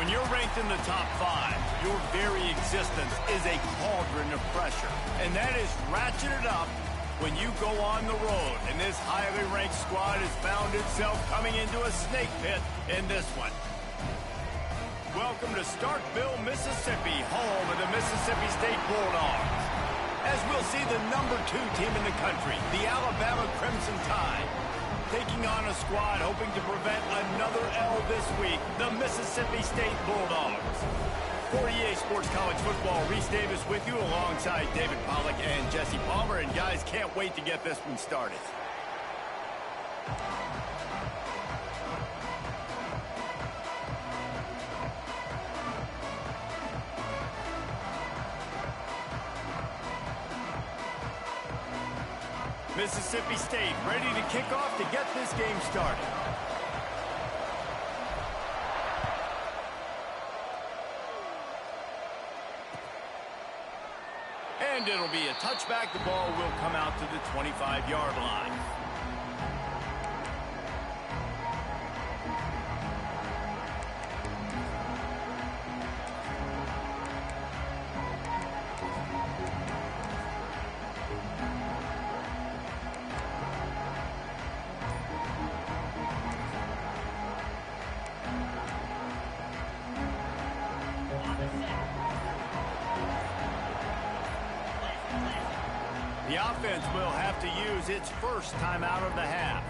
When you're ranked in the top 5, your very existence is a cauldron of pressure. And that is ratcheted up when you go on the road. And this highly ranked squad has found itself coming into a snake pit in this one. Welcome to Starkville, Mississippi, home of the Mississippi State Bulldogs. As we'll see the number 2 team in the country, the Alabama Crimson Tide, taking on a squad hoping to prevent another L this week, the Mississippi State Bulldogs. For EA Sports College Football, Reese Davis with you alongside David Pollack and Jesse Palmer. And guys, can't wait to get this one started. Mississippi State ready to kick off to get this game started. And it'll be a touchback. The ball will come out to the 25-yard line. The offense will have to use its first time out of the half.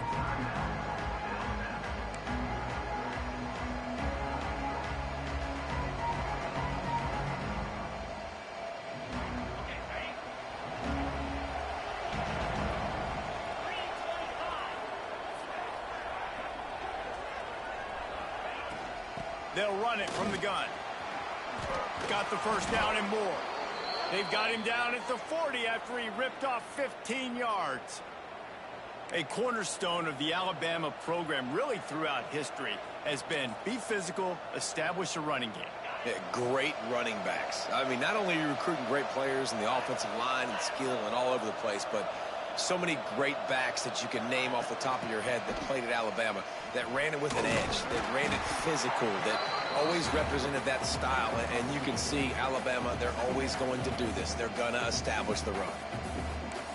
They'll run it from the gun. Got the first down and more. They've got him down at the 40 after he ripped off 15 yards. A cornerstone of the Alabama program really throughout history has been be physical, establish a running game. Yeah, great running backs. I mean, not only are you recruiting great players in the offensive line and skill and all over the place, but so many great backs that you can name off the top of your head that played at Alabama, that ran it with an edge, that ran it physical, that always represented that style. And you can see Alabama, they're always going to do this. They're going to establish the run.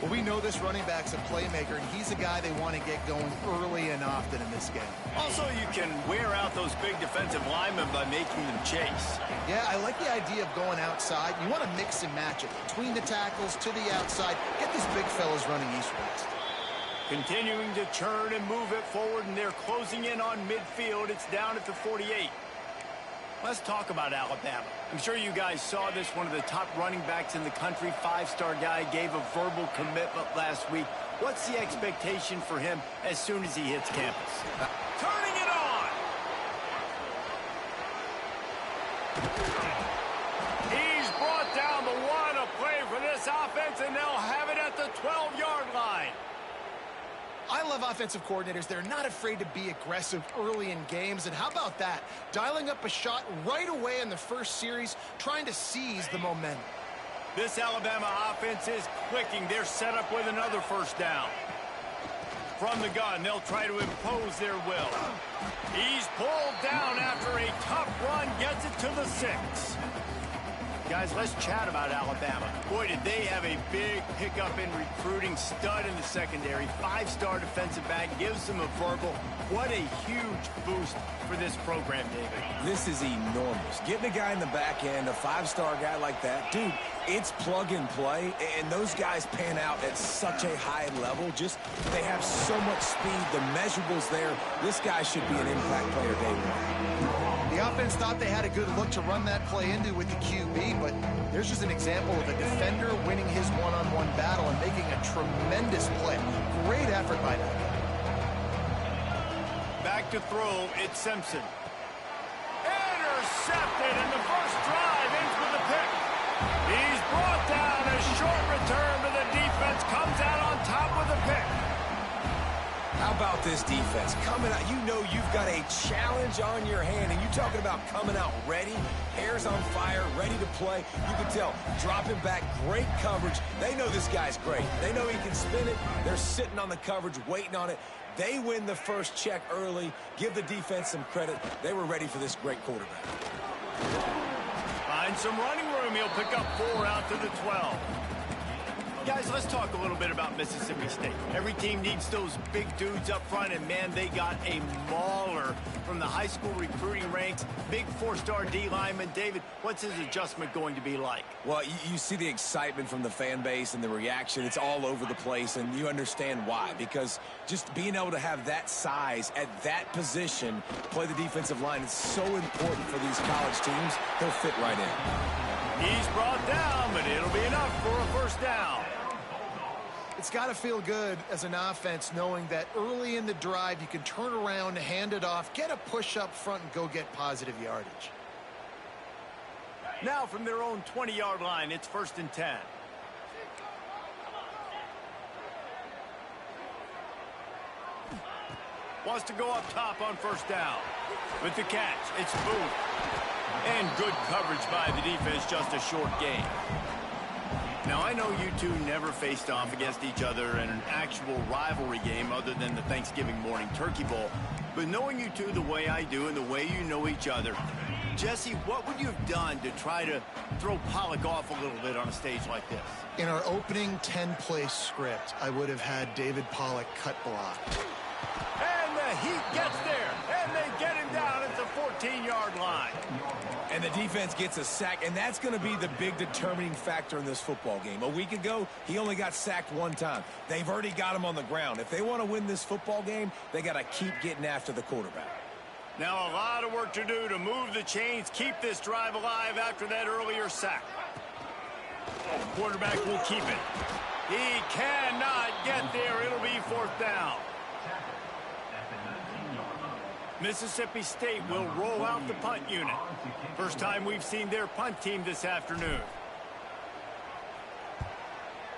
Well, we know this running back's a playmaker, and he's a guy they want to get going early and often in this game. Also, you can wear out those big defensive linemen by making them chase. Yeah, I like the idea of going outside. You want to mix and match it. Between the tackles, to the outside, get these big fellas running east-west. Continuing to churn and move it forward, and they're closing in on midfield. It's down at the 48. Let's talk about Alabama. I'm sure you guys saw this. One of the top running backs in the country, 5-star guy, gave a verbal commitment last week. What's the expectation for him as soon as he hits campus? Turning it on! He's brought down the one, a play for this offense, and they'll have it at the 12-yard line. I love offensive coordinators. They're not afraid to be aggressive early in games. And how about that? Dialing up a shot right away in the first series, trying to seize the momentum. This Alabama offense is clicking. They're set up with another first down. From the gun, they'll try to impose their will. He's pulled down after a tough run, gets it to the 6. Guys, let's chat about Alabama. Boy, did they have a big pickup in recruiting. Stud in the secondary. 5-star defensive back. Gives them a verbal. What a huge boost for this program, David. This is enormous. Getting a guy in the back end, a 5-star guy like that, dude, it's plug and play, and those guys pan out at such a high level. Just, they have so much speed. The measurables there. This guy should be an impact player day one. The offense thought they had a good look to run that play into with the QB, but there's just an example of a defender winning his one-on-one battle and making a tremendous play. Great effort by that guy. Back to throw, it's Simpson. Intercepted, and the first drive ends with a pick. He's brought down. A short return to the defense, comes out on top with a pick. How about this defense? Coming out, you know you've got a challenge on your hand, and you're talking about coming out ready, hairs on fire, ready to play. You can tell, dropping back, great coverage. They know this guy's great. They know he can spin it. They're sitting on the coverage, waiting on it. They win the first check early. Give the defense some credit. They were ready for this great quarterback. And some running room. He'll pick up 4 out to the 12. Guys, let's talk a little bit about Mississippi State. Every team needs those big dudes up front, and man, they got a mauler from the high school recruiting ranks. Big 4-star D lineman. David, what's his adjustment going to be like? Well, you see the excitement from the fan base and the reaction. It's all over the place, and you understand why. Because just being able to have that size at that position, play the defensive line, is so important for these college teams. He'll fit right in. He's brought down, but it'll be enough for a first down. It's got to feel good as an offense knowing that early in the drive you can turn around, hand it off, get a push up front, and go get positive yardage. Now from their own 20-yard line, it's 1st and 10. Wants to go up top on 1st down. With the catch, it's Booth. And good coverage by the defense, just a short gain. Now, I know you two never faced off against each other in an actual rivalry game other than the Thanksgiving morning Turkey Bowl. But knowing you two the way I do and the way you know each other, Jesse, what would you have done to try to throw Pollock off a little bit on a stage like this? In our opening 10-play script, I would have had David Pollock cut block. And the Heat gets there, and they get him down at the 14-yard line. And the defense gets a sack, and that's going to be the big determining factor in this football game. A week ago, he only got sacked 1 time. They've already got him on the ground. If they want to win this football game, they got to keep getting after the quarterback. Now a lot of work to do to move the chains, keep this drive alive after that earlier sack. Quarterback will keep it. He cannot get there. It'll be 4th down. Mississippi State will roll out the punt unit. First time we've seen their punt team this afternoon.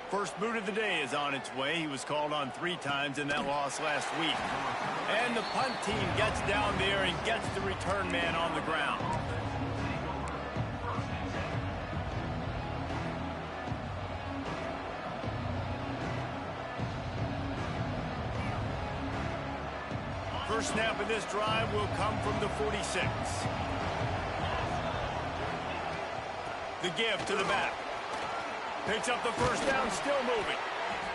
First boot of the day is on its way. He was called on 3 times in that loss last week. And the punt team gets down there and gets the return man on the ground. First snap of this drive will come from the 46. The give to the back. Picks up the first down, still moving.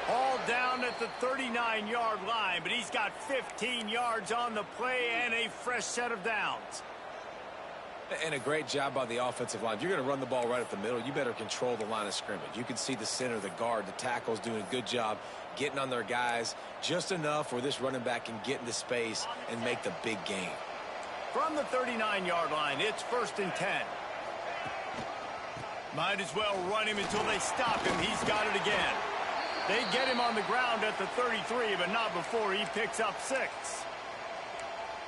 All down at the 39-yard line, but he's got 15 yards on the play and a fresh set of downs. And a great job by the offensive line. If you're going to run the ball right at the middle, you better control the line of scrimmage. You can see the center, the guard, the tackles doing a good job getting on their guys just enough where this running back can get into space and make the big gain. From the 39-yard line, it's 1st and 10. Might as well run him until they stop him. He's got it again. They get him on the ground at the 33, but not before he picks up 6.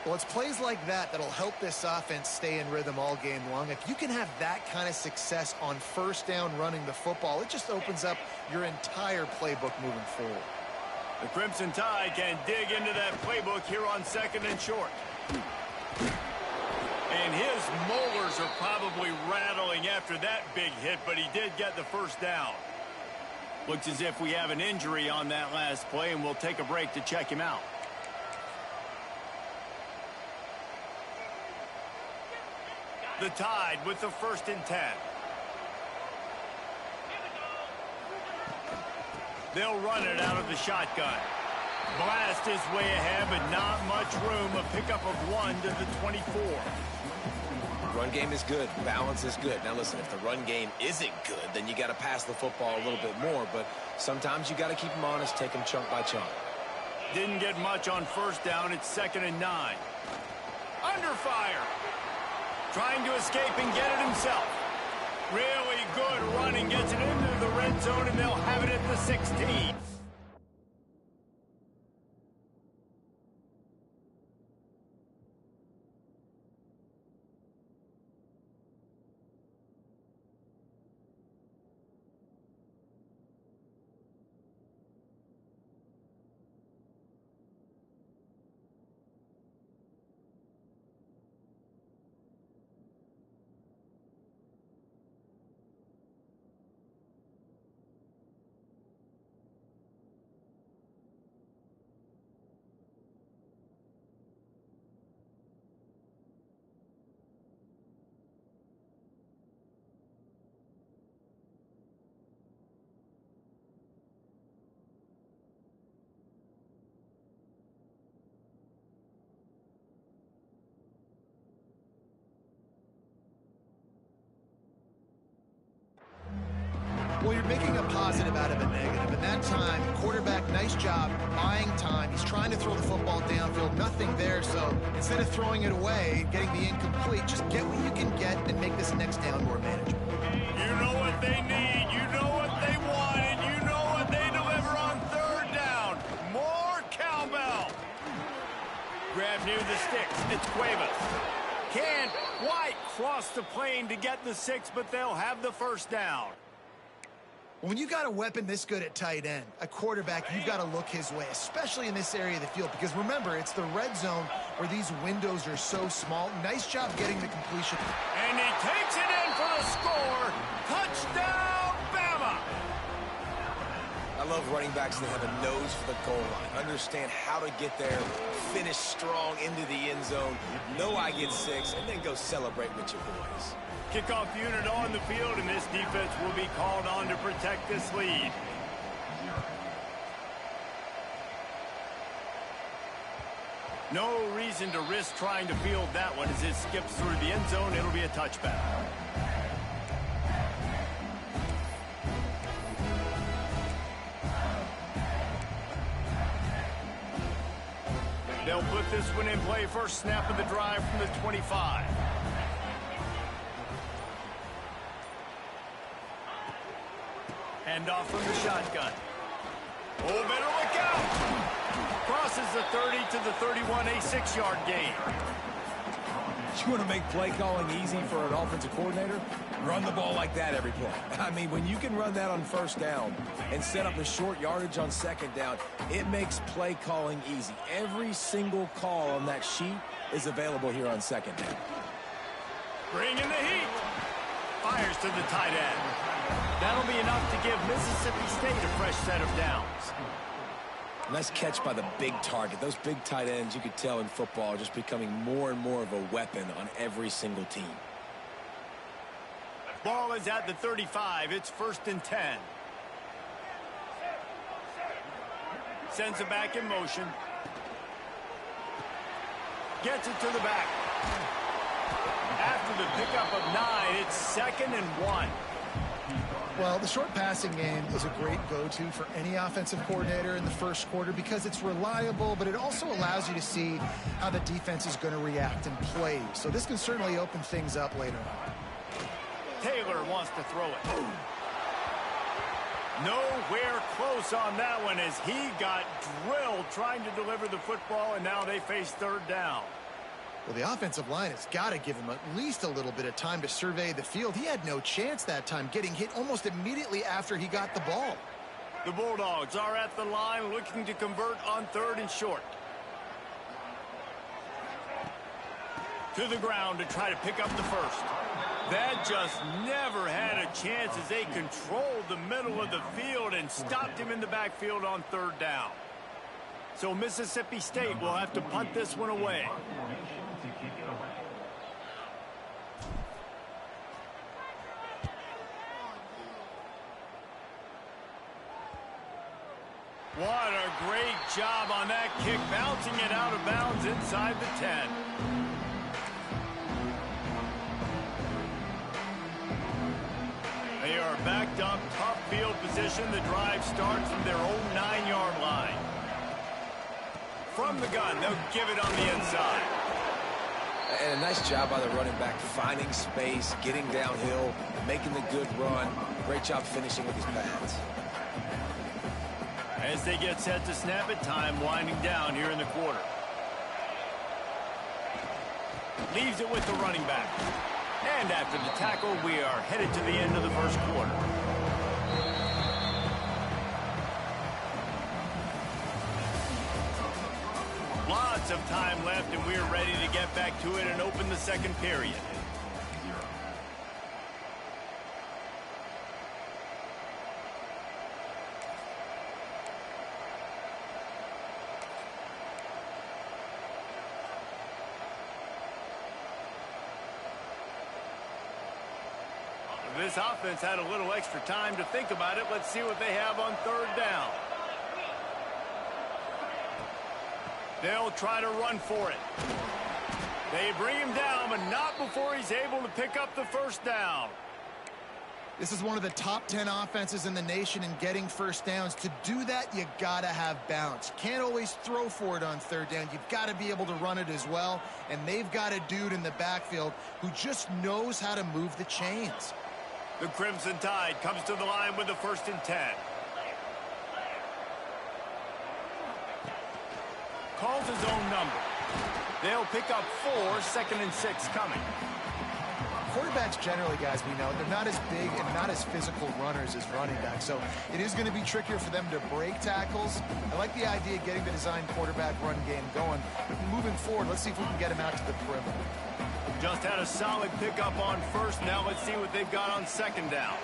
Well, it's plays like that that'll help this offense stay in rhythm all game long. If you can have that kind of success on 1st down running the football, it just opens up your entire playbook moving forward. The Crimson Tide can dig into that playbook here on 2nd and short. And his molars are probably rattling after that big hit, but he did get the first down. Looks as if we have an injury on that last play, and we'll take a break to check him out. The Tide with the 1st and 10. They'll run it out of the shotgun. Blast is way ahead, but not much room. A pickup of 1 to the 24. Run game is good. Balance is good. Now, listen, if the run game isn't good, then you got to pass the football a little bit more. But sometimes you got to keep them honest, take them chunk by chunk. Didn't get much on 1st down. It's 2nd and 9. Under fire. Trying to escape and get it himself. Really good running. Gets it into the red zone, and they'll have it at the 16. Well, you're making a positive out of a negative. And that time, quarterback, nice job buying time. He's trying to throw the football downfield. Nothing there. So instead of throwing it away, getting the incomplete, just get what you can get and make this next down more manageable. You know what they need. You know what they want. And you know what they deliver on third down. More cowbell. Grab near the sticks. It's Cuevas. Can't quite cross the plane to get the 6, but they'll have the first down. When you got a weapon this good at tight end, a quarterback, you've got to look his way, especially in this area of the field. Because remember, it's the red zone where these windows are so small. Nice job getting the completion. And he takes it in for the score. Touchdown, Bama. I love running backs that have a nose for the goal line. Understand how to get there, finish strong into the end zone, know I get 6, and then go celebrate with your boys. Kickoff unit on the field, and this defense will be called on to protect this lead. No reason to risk trying to field that one as it skips through the end zone. It'll be a touchback. They'll put this one in play. First snap of the drive from the 25. Hand off from the shotgun. Oh, better look out. Crosses the 30 to the 31, a 6-yard gain. You want to make play calling easy for an offensive coordinator? Run the ball like that every play. I mean, when you can run that on first down and set up the short yardage on second down, it makes play calling easy. Every single call on that sheet is available here on second down. Bring in the heat. Fires to the tight end. That'll be enough to give Mississippi State a fresh set of downs. Nice catch by the big target. Those big tight ends, you could tell in football, are just becoming more and more of a weapon on every single team. Ball is at the 35. It's 1st and 10. Sends it back in motion. Gets it to the back. After the pickup of 9, it's 2nd and 1. Well, the short passing game is a great go-to for any offensive coordinator in the first quarter because it's reliable, but it also allows you to see how the defense is going to react and play. So this can certainly open things up later on. Taylor wants to throw it. Nowhere close on that one as he got drilled trying to deliver the football, and now they face third down. Well, the offensive line has got to give him at least a little bit of time to survey the field. He had no chance that time, getting hit almost immediately after he got the ball. The Bulldogs are at the line looking to convert on 3rd and short. To the ground to try to pick up the first. That just never had a chance as they controlled the middle of the field and stopped him in the backfield on 3rd down. So Mississippi State will have to punt this one away. What a great job on that kick, bouncing it out of bounds inside the 10. They are backed up, tough field position. The drive starts from their own 9-yard line. From the gun, they'll give it on the inside. And a nice job by the running back, finding space, getting downhill, making the good run. Great job finishing with his pads. As they get set to snap it, time winding down here in the quarter. Leaves it with the running back. And after the tackle, we are headed to the end of the first quarter. Lots of time left, and we're ready to get back to it and open the second period. This offense had a little extra time to think about it. Let's see what they have on 3rd down. They'll try to run for it. They bring him down, but not before he's able to pick up the first down. This is one of the top 10 offenses in the nation in getting first downs. To do that, you gotta have balance. You can't always throw for it on third down. You've got to be able to run it as well. And they've got a dude in the backfield who just knows how to move the chains. The Crimson Tide comes to the line with the 1st and 10. Calls his own number. They'll pick up 4, 2nd and 6 coming. Quarterbacks generally, guys, we know, they're not as big and not as physical runners as running backs, so it is going to be trickier for them to break tackles. I like the idea of getting the design quarterback run game going, but moving forward, let's see if we can get him out to the perimeter. Just had a solid pickup on 1st. Now let's see what they've got on 2nd down.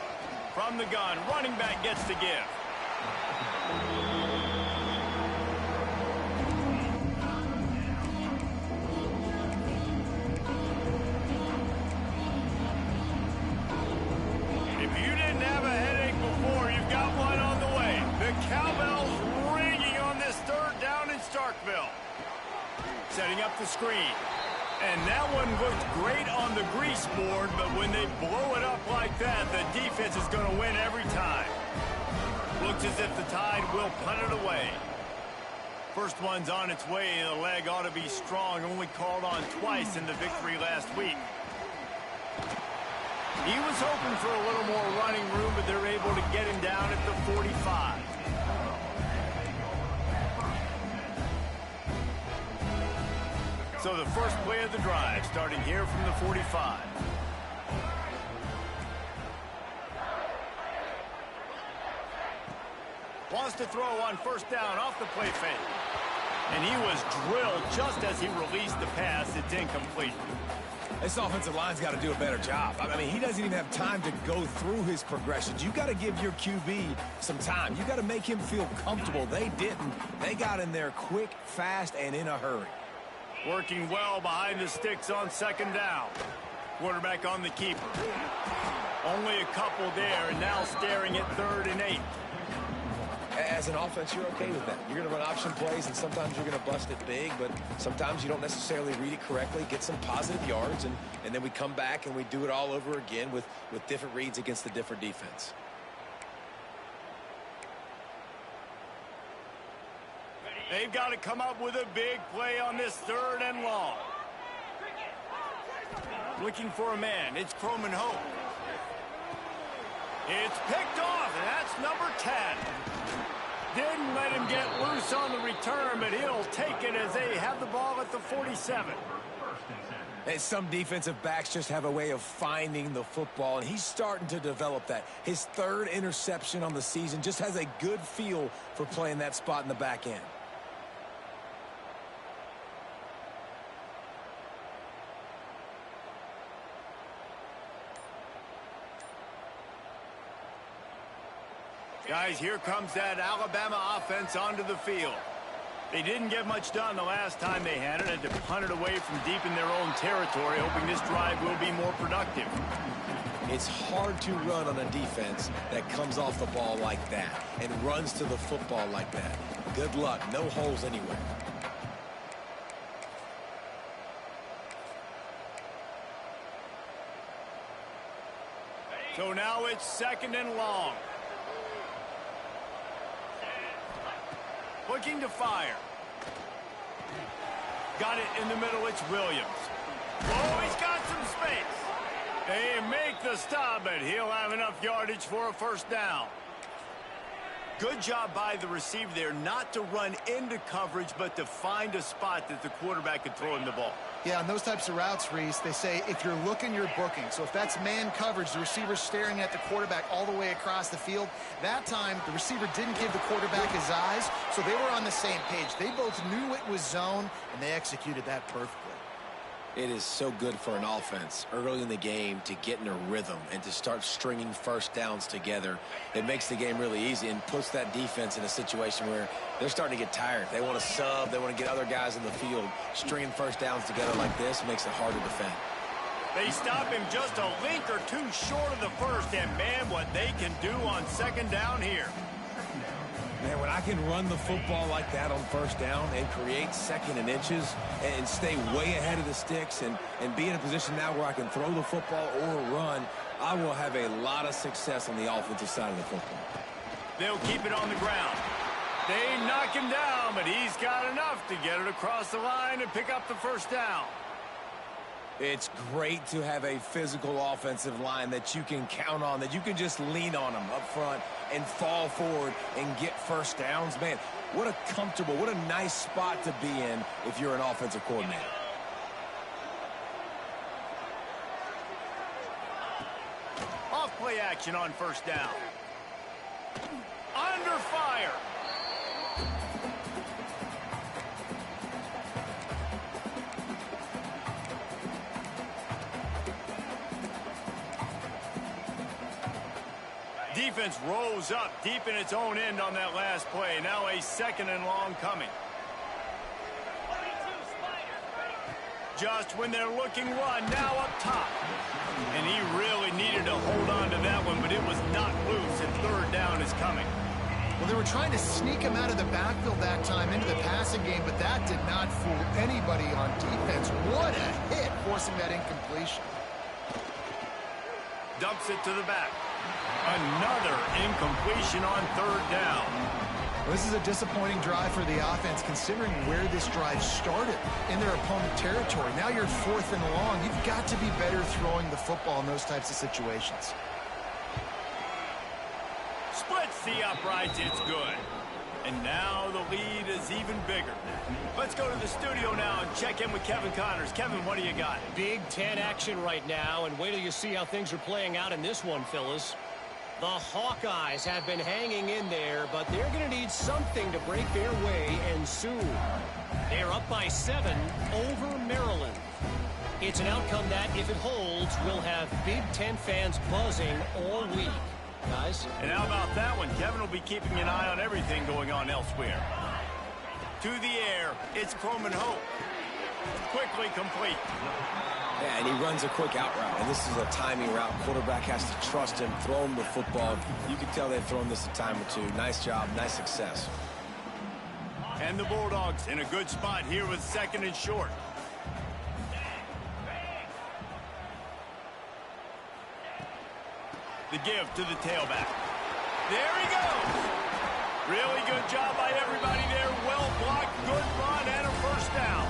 From the gun, running back gets to give. Setting up the screen. And that one looked great on the grease board, but when they blow it up like that, the defense is going to win every time. Looks as if the Tide will punt it away. First one's on its way. The leg ought to be strong. Only called on twice in the victory last week. He was hoping for a little more running room, but they're able to get him down at the 45. So the first play of the drive starting here from the 45. Wants to throw on 1st down off the play fake. And he was drilled just as he released the pass. It's incomplete. This offensive line's got to do a better job. I mean, he doesn't even have time to go through his progressions. You got to give your QB some time. You got to make him feel comfortable. They didn't. They got in there quick, fast, and in a hurry. Working well behind the sticks on 2nd down. Quarterback on the keeper. Only a couple there, and now staring at 3rd and 8. As an offense, you're okay with that. You're going to run option plays, and sometimes you're going to bust it big, but sometimes you don't necessarily read it correctly, get some positive yards, and then we come back and we do it all over again with different reads against the different defense. They've got to come up with a big play on this 3rd and long. Looking for a man. It's Croman Hope. It's picked off, and that's number 10. Didn't let him get loose on the return, but he'll take it as they have the ball at the 47. And some defensive backs just have a way of finding the football, and he's starting to develop that. His 3rd interception on the season, just has a good feel for playing that spot in the back end. Guys, here comes that Alabama offense onto the field. They didn't get much done the last time they had it. Had to punt it away from deep in their own territory, hoping this drive will be more productive. It's hard to run on a defense that comes off the ball like that and runs to the football like that. Good luck. No holes anywhere. So now it's 2nd and long. Looking to fire. Got it in the middle. It's Williams. Oh, he's got some space. They make the stop, but he'll have enough yardage for a 1st down. Good job by the receiver there not to run into coverage, but to find a spot that the quarterback could throw him the ball. Yeah, on those types of routes, Reese, they say if you're looking, you're booking. So if that's man coverage, the receiver's staring at the quarterback all the way across the field. That time, the receiver didn't give the quarterback his eyes, so they were on the same page. They both knew it was zone, and they executed that perfectly. It is so good for an offense early in the game to get in a rhythm and to start stringing 1st downs together. It makes the game really easy and puts that defense in a situation where they're starting to get tired. They want to sub. They want to get other guys in the field. Stringing 1st downs together like this makes it hard to defend. They stop him just a link or two short of the 1st, and man, what they can do on 2nd down here. Man, when I can run the football like that on 1st down and create 2nd and inches and stay way ahead of the sticks and be in a position now where I can throw the football or run, I will have a lot of success on the offensive side of the football. They'll keep it on the ground. They knock him down, but he's got enough to get it across the line and pick up the first down. It's great to have a physical offensive line that you can count on, that you can just lean on them up front and fall forward and get first downs. Man, what a comfortable, what a nice spot to be in if you're an offensive coordinator. Off play action on first down. Under fire. Defense rolls up deep in its own end on that last play. Now a 2nd and long coming. Just when they're looking run, now up top. And he really needed to hold on to that one, but it was not loose, and 3rd down is coming. Well, they were trying to sneak him out of the backfield that time into the passing game, but that did not fool anybody on defense. What a hit, forcing that incompletion. Dumps it to the back. Another incompletion on 3rd down. This is a disappointing drive for the offense, considering where this drive started in their opponent territory. Now you're 4th and long. You've got to be better throwing the football in those types of situations. Splits the uprights. It's good. And now the lead is even bigger. Let's go to the studio now and check in with Kevin Connors. Kevin, what do you got? Big Ten action right now, and wait till you see how things are playing out in this one, fellas. The Hawkeyes have been hanging in there, but they're going to need something to break their way, and soon. They're up by 7 over Maryland. It's an outcome that, if it holds, will have Big Ten fans buzzing all week. Guys? And how about that one? Kevin will be keeping an eye on everything going on elsewhere. To the air, it's Croman Hope. Quickly complete. Yeah, and he runs a quick out route, and this is a timing route. Quarterback has to trust him, throw him the football. You can tell they've thrown this a time or two. Nice job, nice success. And the Bulldogs in a good spot here with 2nd and short. The give to the tailback. There he goes. Really good job by everybody there. Well blocked, good run, and a first down.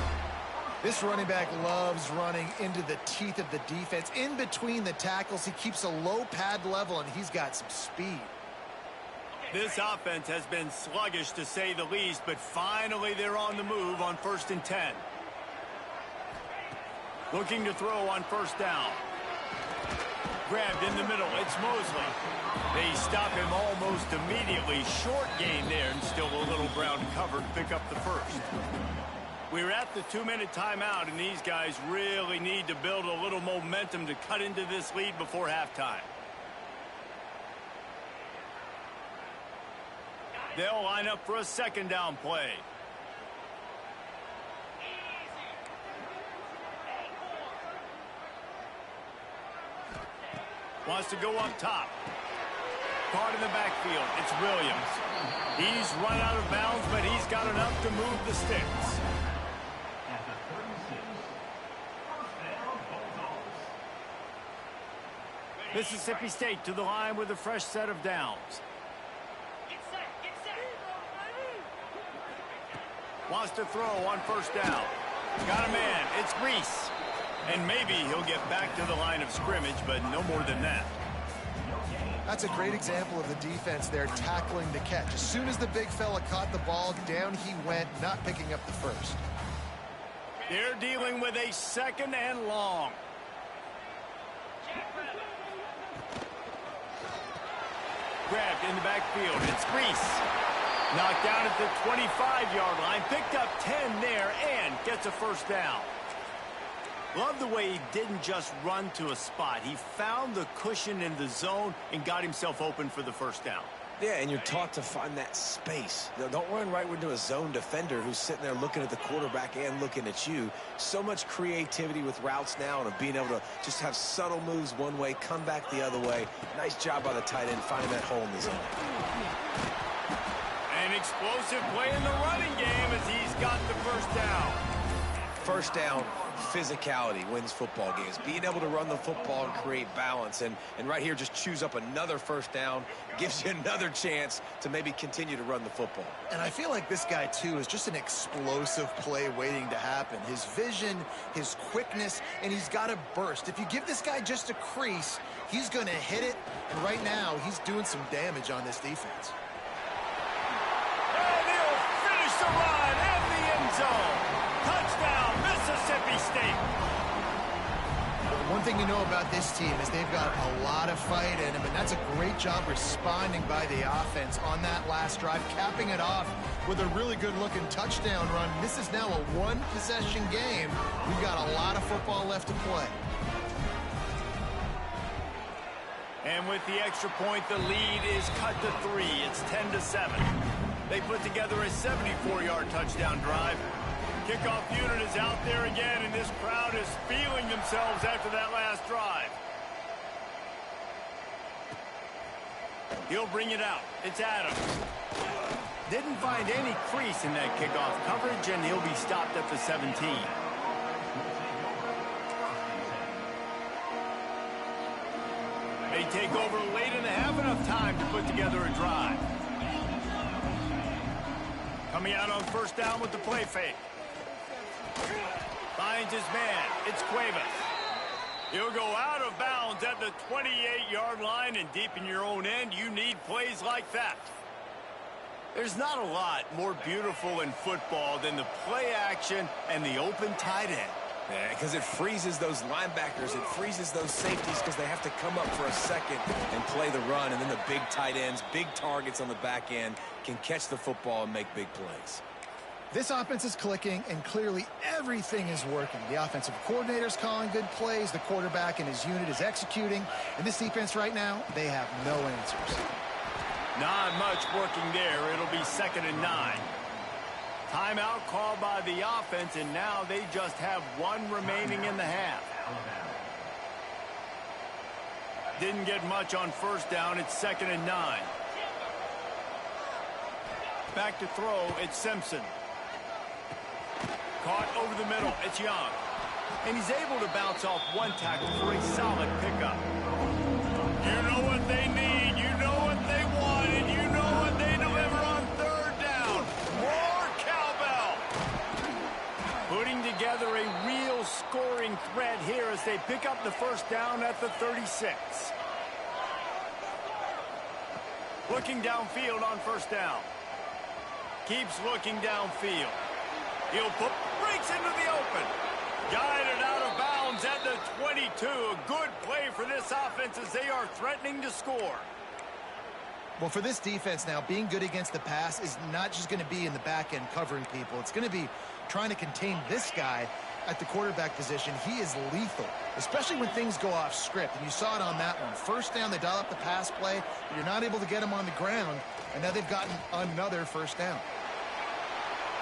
This running back loves running into the teeth of the defense. In between the tackles, he keeps a low pad level, and he's got some speed. This offense has been sluggish, to say the least, but finally they're on the move on 1st and 10. Looking to throw on first down. Grabbed in the middle. It's Mosley. They stop him almost immediately. Short gain there, and still a little ground covered. Pick up the first. We're at the 2-minute timeout, and these guys really need to build a little momentum to cut into this lead before halftime. They'll line up for a 2nd down play. Wants to go up top. Caught in the backfield. It's Williams. He's run out of bounds, but he's got enough to move the sticks. Mississippi State to the line with a fresh set of downs. Wants to throw on first down. Got a man. It's Reese. And maybe he'll get back to the line of scrimmage, but no more than that. That's a great example of the defense there tackling the catch. As soon as the big fella caught the ball, down he went, not picking up the first. They're dealing with a 2nd and long. Grabbed in the backfield. It's Reese. Knocked down at the 25-yard line. Picked up 10 there and gets a first down. Love the way he didn't just run to a spot. He found the cushion in the zone and got himself open for the first down. Yeah, and you're taught to find that space. Don't run right into a zone defender who's sitting there looking at the quarterback and looking at you. So much creativity with routes now and of being able to just have subtle moves one way, come back the other way. Nice job by the tight end finding that hole in the zone. An explosive play in the running game as he's got the first down. First down, physicality wins football games. Being able to run the football and create balance. And right here, just choose up another first down, gives you another chance to maybe continue to run the football. And I feel like this guy, too, is just an explosive play waiting to happen. His vision, his quickness, and he's got a burst. If you give this guy just a crease, he's going to hit it. And right now, he's doing some damage on this defense. And he'll finish the run in the end zone. Touchdown, Mississippi State. One thing you know about this team is they've got a lot of fight in them, and that's a great job responding by the offense on that last drive, capping it off with a really good-looking touchdown run. This is now a one-possession game. We've got a lot of football left to play. And with the extra point, the lead is cut to 3. It's 10-7. They put together a 74-yard touchdown drive. Kickoff unit is out there again, and this crowd is feeling themselves after that last drive. He'll bring it out. It's Adams. Didn't find any crease in that kickoff coverage, and he'll be stopped at the 17. They take over late and have enough time to put together a drive. Coming out on first down with the play fake. Finds his man. It's Cuevas. He'll go out of bounds at the 28-yard line, and deep in your own end, you need plays like that. There's not a lot more beautiful in football than the play action and the open tight end. Yeah, because it freezes those linebackers. It freezes those safeties because they have to come up for a second and play the run. And then the big tight ends, big targets on the back end can catch the football and make big plays. This offense is clicking, and clearly everything is working. The offensive coordinator's calling good plays. The quarterback and his unit is executing. And this defense right now, they have no answers. Not much working there. It'll be 2nd and 9. Timeout called by the offense, and now they just have one remaining in the half. Didn't get much on first down. It's 2nd and 9. Back to throw. It's Simpson. Caught over the middle. It's Young. And he's able to bounce off one tackle for a solid pickup. You know what they need. You know what they want. And you know what they deliver on third down. More cowbell. Putting together a real scoring threat here as they pick up the first down at the 36. Looking downfield on first down. Keeps looking downfield. He'll breaks into the open. Guided out of bounds at the 22. A good play for this offense as they are threatening to score. Well, for this defense now, being good against the pass is not just going to be in the back end covering people. It's going to be trying to contain this guy at the quarterback position. He is lethal, especially when things go off script. And you saw it on that one. First down, they dial up the pass play, but you're not able to get him on the ground. And now they've gotten another first down.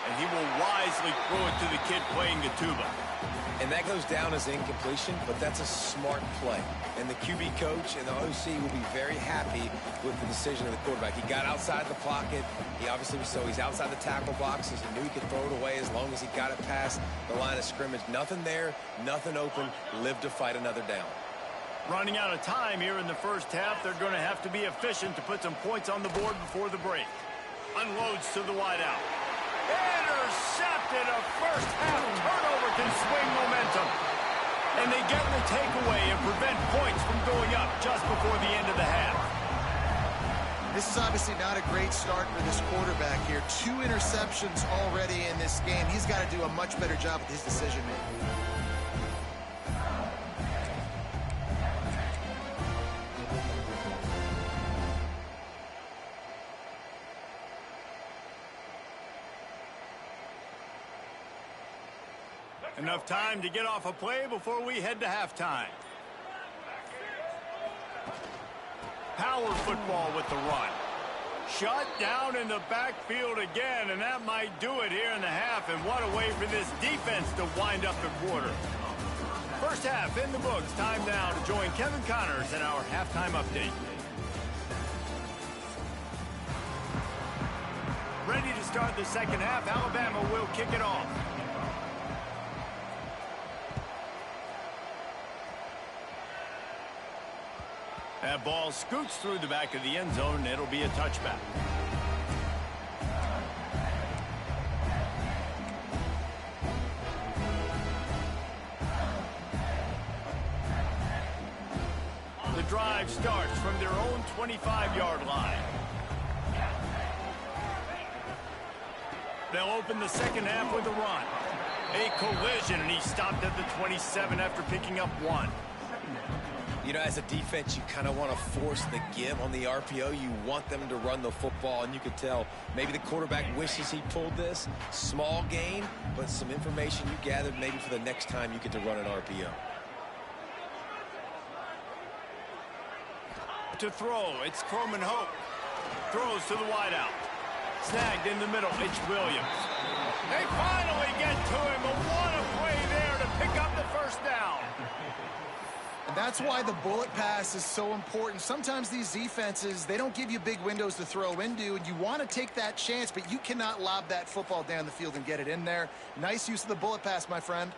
And he will wisely throw it to the kid playing the tuba. And that goes down as incompletion, but that's a smart play. And the QB coach and the OC will be very happy with the decision of the quarterback. He got outside the pocket. He obviously he's outside the tackle boxes. He knew he could throw it away as long as he got it past the line of scrimmage. Nothing there, nothing open. Lived to fight another down. Running out of time here in the first half. They're going to have to be efficient to put some points on the board before the break. Unloads to the wideout. Intercepted. A first half turnover can swing momentum. And they get the takeaway and prevent points from going up just before the end of the half. This is obviously not a great start for this quarterback here. 2 interceptions already in this game. He's got to do a much better job with his decision making. Enough time to get off a play before we head to halftime. Power football with the run. Shut down in the backfield again, and that might do it here in the half. And what a way for this defense to wind up the quarter. First half in the books. Time now to join Kevin Connors in our halftime update. Ready to start the second half. Alabama will kick it off. That ball scoots through the back of the end zone, and it'll be a touchback. The drive starts from their own 25-yard line. They'll open the second half with a run. A collision, and he stopped at the 27 after picking up 1. You know, as a defense, you kind of want to force the give on the RPO. You want them to run the football, and you could tell maybe the quarterback wishes he pulled this. Small gain, but some information you gathered maybe for the next time you get to run an RPO. To throw, it's Croman Hope. Throws to the wideout. Snagged in the middle, it's Williams. They finally get to him, but what a play there to pick up the first down. And that's why the bullet pass is so important. Sometimes these defenses, they don't give you big windows to throw into, and you want to take that chance, but you cannot lob that football down the field and get it in there. Nice use of the bullet pass, my friend.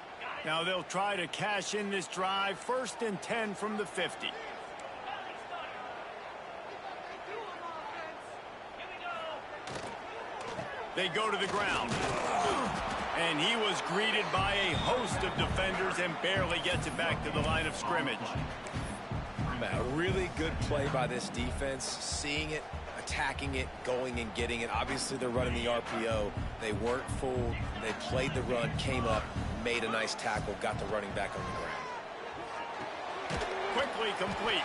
Now they'll try to cash in this drive. 1st and 10 from the 50. They go to the ground. And he was greeted by a host of defenders and barely gets it back to the line of scrimmage. A really good play by this defense. Seeing it, attacking it, going and getting it. Obviously, they're running the RPO. They weren't fooled. They played the run, came up, made a nice tackle, got the running back on the ground. Quickly complete.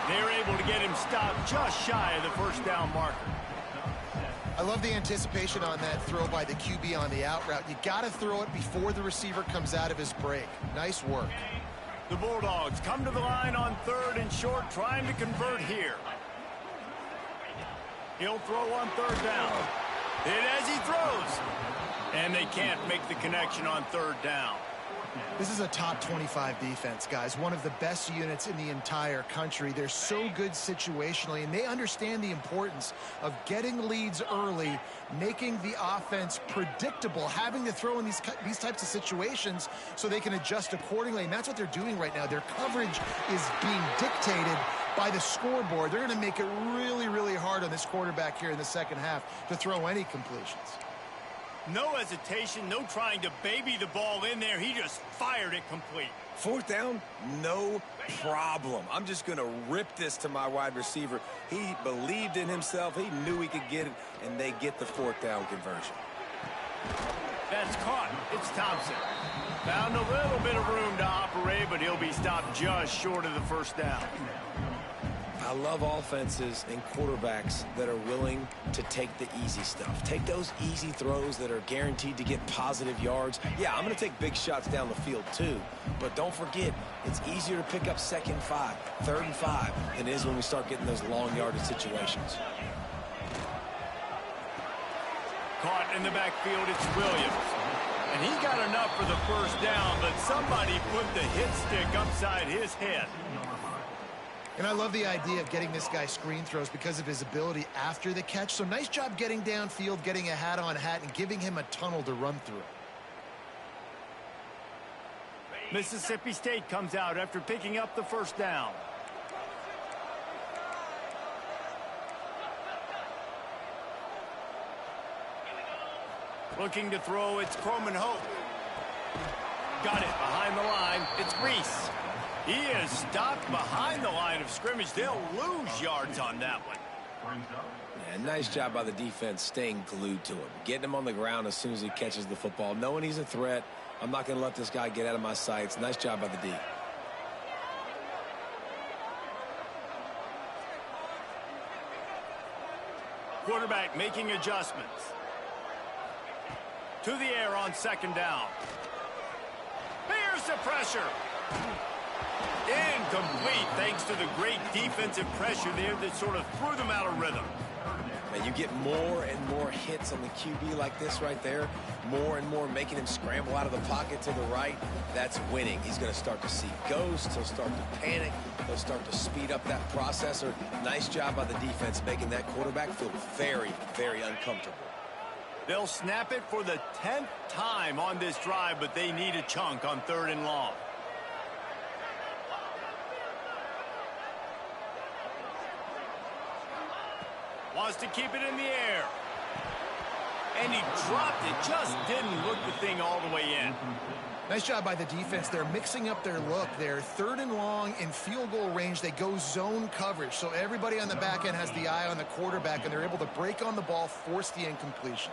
They're able to get him stopped just shy of the first down marker. I love the anticipation on that throw by the QB on the out route. You got to throw it before the receiver comes out of his break. Nice work. The Bulldogs come to the line on 3rd and short, trying to convert here. He'll throw on 3rd down. Hit as he throws. And they can't make the connection on 3rd down. This is a top 25 defense, guys. One of the best units in the entire country. They're so good situationally, and they understand the importance of getting leads early, making the offense predictable, having to throw in these types of situations so they can adjust accordingly. And that's what they're doing right now. Their coverage is being dictated by the scoreboard. They're going to make it really, really hard on this quarterback here in the second half to throw any completions. No hesitation, no trying to baby the ball in there. He just fired it complete. 4th down, no problem. I'm just going to rip this to my wide receiver. He believed in himself. He knew he could get it, and they get the 4th down conversion. That's caught. It's Thompson. Found a little bit of room to operate, but he'll be stopped just short of the first down. I love offenses and quarterbacks that are willing to take the easy stuff. Take those easy throws that are guaranteed to get positive yards. Yeah, I'm going to take big shots down the field too, but don't forget, it's easier to pick up 2nd and 5, 3rd and 5 than it is when we start getting those long yardage situations. Caught in the backfield, it's Williams. And he got enough for the first down, but somebody put the hit stick upside his head. And I love the idea of getting this guy screen throws because of his ability after the catch. So nice job getting downfield, getting a hat-on-hat, and giving him a tunnel to run through. Mississippi State comes out after picking up the first down. Looking to throw, it's Croman Hope. Got it behind the line. It's Reese. He is stopped behind the line of scrimmage. They'll lose yards on that one. Yeah, nice job by the defense staying glued to him. Getting him on the ground as soon as he catches the football. Knowing he's a threat. I'm not going to let this guy get out of my sights. Nice job by the D. Quarterback making adjustments. To the air on 2nd down. Here's the pressure. Incomplete thanks to the great defensive pressure there that sort of threw them out of rhythm. And you get more and more hits on the QB like this right there. More and more making him scramble out of the pocket to the right. That's winning. He's going to start to see ghosts. He'll start to panic. He'll start to speed up that processor. Nice job by the defense making that quarterback feel very, very uncomfortable. They'll snap it for the 10th time on this drive, but they need a chunk on 3rd and long. Wants to keep it in the air. And he dropped it. Just didn't look the thing all the way in. Nice job by the defense. They're mixing up their look. They're 3rd and long in field goal range. They go zone coverage. So everybody on the back end has the eye on the quarterback, and they're able to break on the ball, force the incompletion.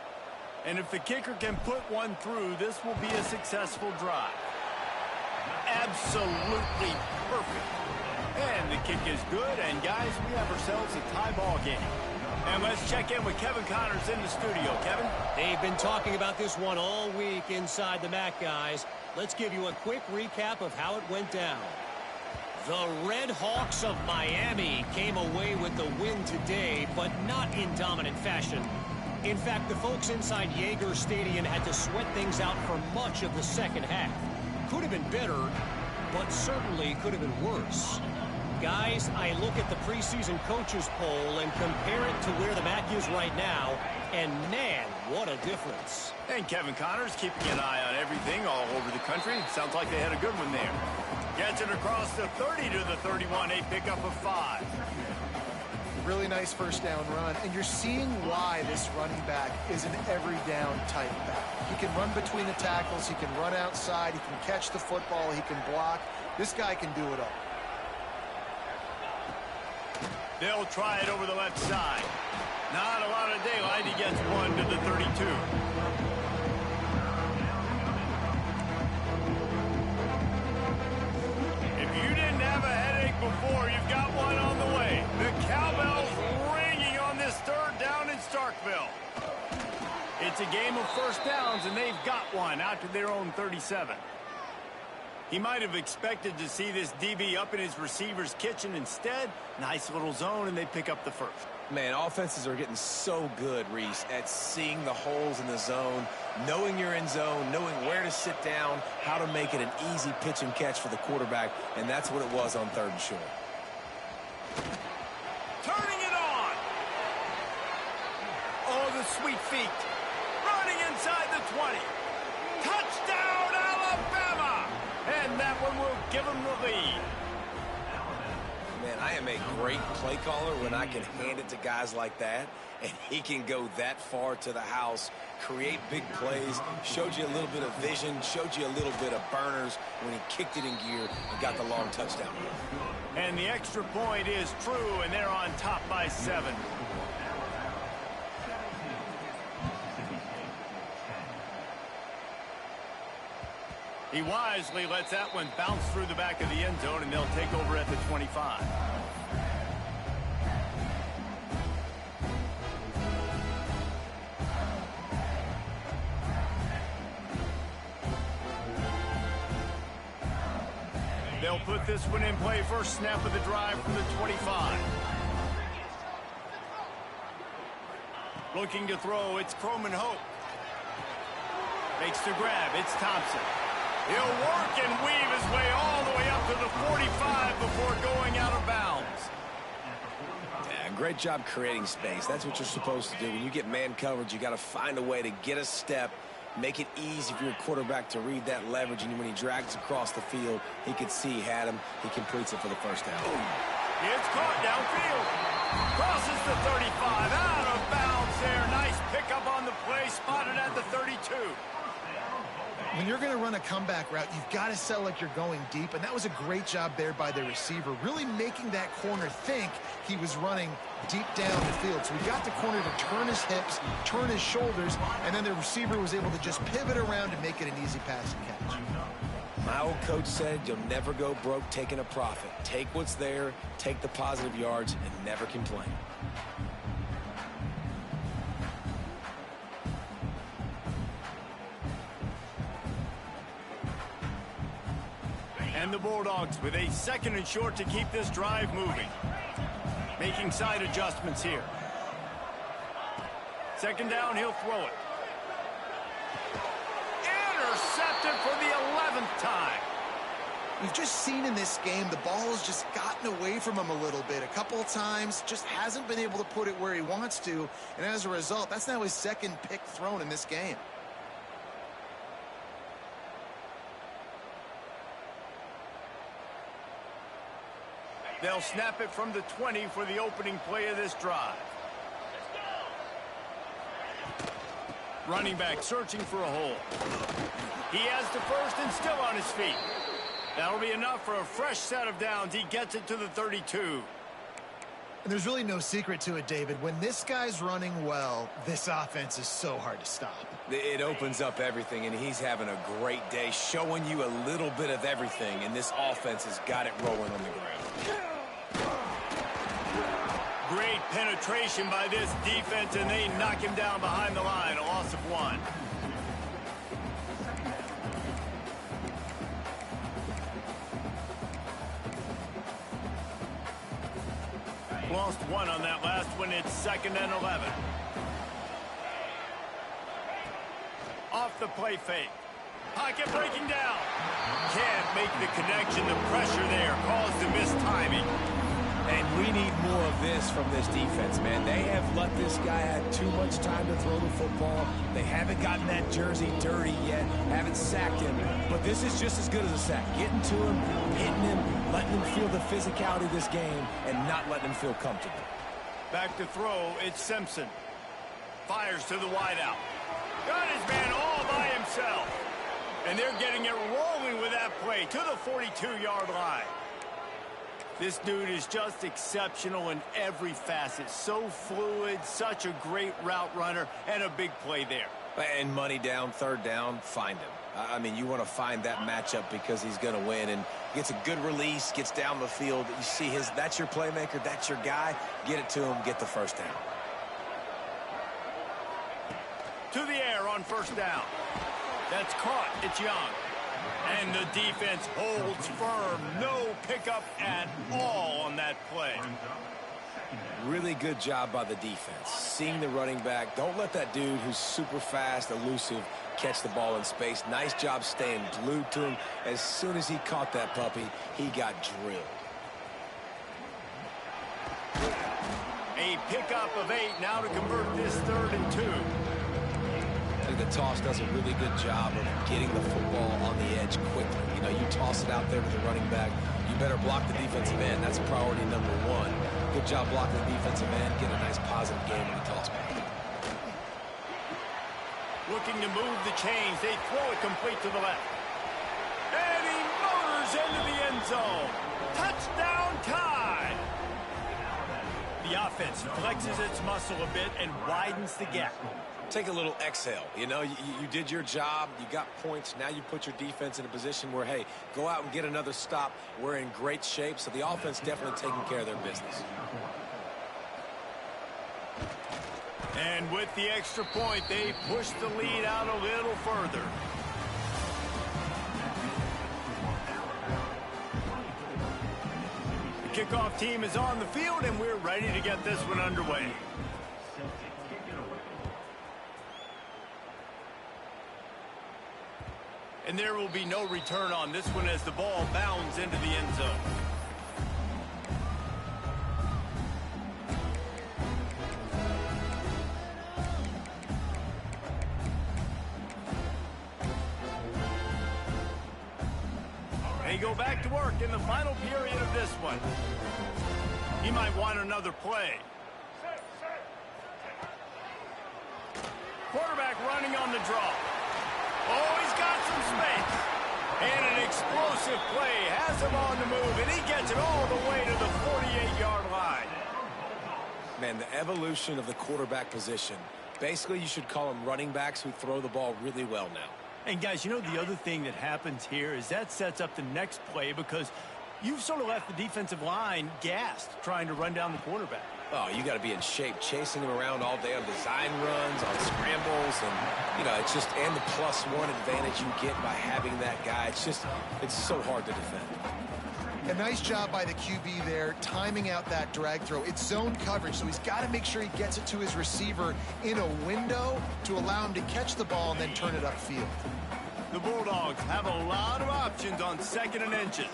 And if the kicker can put one through, this will be a successful drive. Absolutely perfect. And the kick is good. And, guys, we have ourselves a tie ball game. And let's check in with Kevin Connors in the studio. Kevin? They've been talking about this one all week inside the MAC, guys. Let's give you a quick recap of how it went down. The Red Hawks of Miami came away with the win today, but not in dominant fashion. In fact, the folks inside Yager Stadium had to sweat things out for much of the second half. Could have been better, but certainly could have been worse. Guys, I look at the preseason coaches poll and compare it to where the MAC is right now, and man, what a difference. And Kevin Connors keeping an eye on everything all over the country. Sounds like they had a good one there. Gets it across the 30 to the 31, a pickup of 5. Really nice first down run, and you're seeing why this running back is an every down type back. He can run between the tackles, he can run outside, he can catch the football, he can block. This guy can do it all. They'll try it over the left side. Not a lot of daylight. He gets 1 to the 32. If you didn't have a headache before, you've got one on the way. The cowbell's ringing on this 3rd down in Starkville. It's a game of first downs, and they've got one out to their own 37. He might have expected to see this DB up in his receiver's kitchen. Instead, nice little zone, and they pick up the first. Man, offenses are getting so good, Reese, at seeing the holes in the zone, knowing you're in zone, knowing where to sit down, how to make it an easy pitch and catch for the quarterback, and that's what it was on 3rd and short. Turning it on. Oh, the sweet feet. Running inside the 20. Touchdown, Alabama! And that one will give them the lead. Man, I am a great play caller when I can hand it to guys like that, and he can go that far to the house, create big plays, showed you a little bit of vision, showed you a little bit of burners when he kicked it in gear and got the long touchdown. And the extra point is true, and they're on top by 7. He wisely lets that one bounce through the back of the end zone, and they'll take over at the 25. They'll put this one in play. First snap of the drive from the 25. Looking to throw, it's Croman Hope. Makes the grab, it's Thompson. He'll work and weave his way all the way up to the 45 before going out of bounds. Yeah, great job creating space. That's what you're supposed to do. When you get man coverage, you got to find a way to get a step, make it easy for your quarterback to read that leverage, and when he drags across the field, he can see he had him. He completes it for the first down. It's caught downfield. Crosses the 35, out of bounds there. Nice pickup on the play, spotted at the 32. When you're going to run a comeback route, you've got to sell like you're going deep, and that was a great job there by the receiver, really making that corner think he was running deep down the field. So we got the corner to turn his hips, turn his shoulders, and then the receiver was able to just pivot around and make it an easy pass and catch. My old coach said you'll never go broke taking a profit. Take what's there, take the positive yards, and never complain. And the Bulldogs with a 2nd and short to keep this drive moving. Making side adjustments here. 2nd down, he'll throw it. Intercepted for the 11th time. We've just seen in this game the ball has just gotten away from him a little bit. A couple of times, just hasn't been able to put it where he wants to. And as a result, that's now his 2nd pick thrown in this game. They'll snap it from the 20 for the opening play of this drive. Running back searching for a hole. He has the first and still on his feet. That'll be enough for a fresh set of downs. He gets it to the 32. And there's really no secret to it, David. When this guy's running well, this offense is so hard to stop. It opens up everything, and he's having a great day, showing you a little bit of everything, and this offense has got it rolling on the ground. Great penetration by this defense, and they knock him down behind the line. A loss of 1. Lost 1 on that last one. It's 2nd and 11. Off the play fake. Pocket breaking down. Can't make the connection. The pressure there caused the mistiming. And we need more of this from this defense, man. They have let this guy have too much time to throw the football. They haven't gotten that jersey dirty yet, haven't sacked him. But this is just as good as a sack. Getting to him, hitting him, letting him feel the physicality of this game, and not letting him feel comfortable. Back to throw, it's Simpson. Fires to the wideout. Got his man all by himself. And they're getting it rolling with that play to the 42-yard line. This dude is just exceptional in every facet. So fluid, such a great route runner, and a big play there. And money down, 3rd down, find him. I mean, you want to find that matchup because he's going to win, and gets a good release, gets down the field. You see that's your playmaker, that's your guy. Get it to him, get the 1st down. To the air on 1st down. That's caught. It's Young. And the defense holds firm. No pickup at all on that play. Really good job by the defense. Seeing the running back. Don't let that dude who's super fast, elusive, catch the ball in space. Nice job staying glued to him. As soon as he caught that puppy, he got drilled. A pickup of 8 now to convert this 3rd and 2. I think the toss does a really good job of getting the football on the edge quickly. You know, you toss it out there to the running back. You better block the defensive end. That's priority number 1. Good job blocking the defensive end. Get a nice positive game in the toss back. Looking to move the chains. They throw it complete to the left. And he motors into the end zone. Touchdown tie. The offense flexes its muscle a bit and widens the gap. Take a little exhale. You know, you did your job. You got points. Now you put your defense in a position where, hey, go out and get another stop. We're in great shape, so the offense definitely taking care of their business. And with the extra point, they push the lead out a little further. The kickoff team is on the field, and we're ready to get this one underway. And there will be no return on this one as the ball bounds into the end zone. They go back to work in the final period of this one. He might want another play. Quarterback running on the draw. Oh, he's got some space. And an explosive play has him on the move, and he gets it all the way to the 48-yard line. Man, the evolution of the quarterback position. Basically, you should call them running backs who throw the ball really well now. And, guys, you know the other thing that happens here is that sets up the next play because you've sort of left the defensive line gassed trying to run down the quarterback. Oh, you got to be in shape, chasing him around all day on design runs, on scrambles, and, you know, it's just, and the +1 advantage you get by having that guy. It's just, it's so hard to defend. A nice job by the QB there, timing out that drag throw. It's zone coverage, so he's got to make sure he gets it to his receiver in a window to allow him to catch the ball and then turn it upfield. The Bulldogs have a lot of options on 2nd and inches.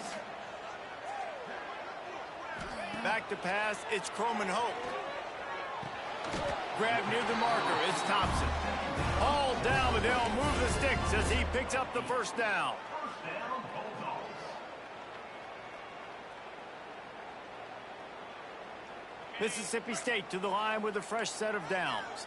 Back to pass, it's Croman Hope. Grab near the marker, it's Thompson. Hauled down, but they'll move the sticks as he picks up the 1st down. Mississippi State to the line with a fresh set of downs.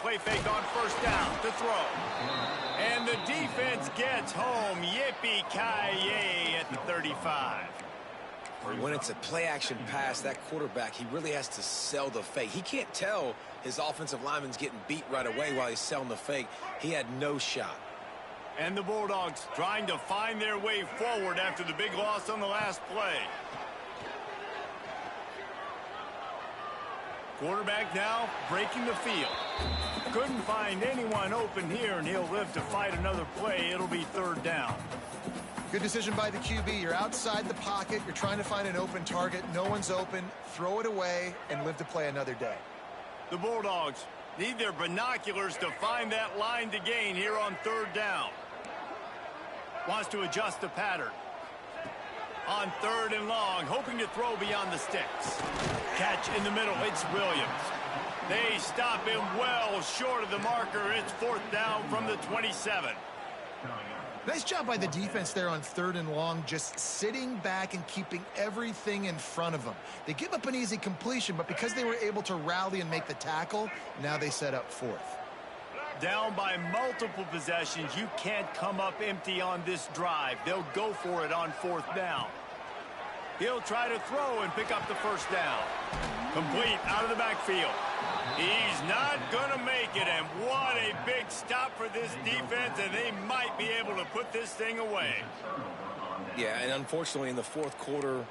play fake on first down to throw. And the defense gets home. Yippee-ki-yay at the 35. When it's a play-action pass, that quarterback, he really has to sell the fake. He can't tell his offensive lineman's getting beat right away while he's selling the fake. He had no shot. And the Bulldogs trying to find their way forward after the big loss on the last play. Quarterback now breaking the field. Couldn't find anyone open here, and he'll live to fight another play. It'll be third down. Good decision by the QB. You're outside the pocket. You're trying to find an open target. No one's open. Throw it away and live to play another day. The Bulldogs need their binoculars to find that line to gain here on third down. Wants to adjust the pattern. On third and long, hoping to throw beyond the sticks. Catch in the middle. It's Williams. They stop him well short of the marker. It's fourth down from the 27. Nice job by the defense there on third and long, just sitting back and keeping everything in front of them. They give up an easy completion, but because they were able to rally and make the tackle, now they set up fourth. Down by multiple possessions, you can't come up empty on this drive. They'll go for it on fourth down. He'll try to throw and pick up the first down. Complete out of the backfield. He's not going to make it, and what a big stop for this defense, and they might be able to put this thing away. Yeah, and unfortunately in the fourth quarter,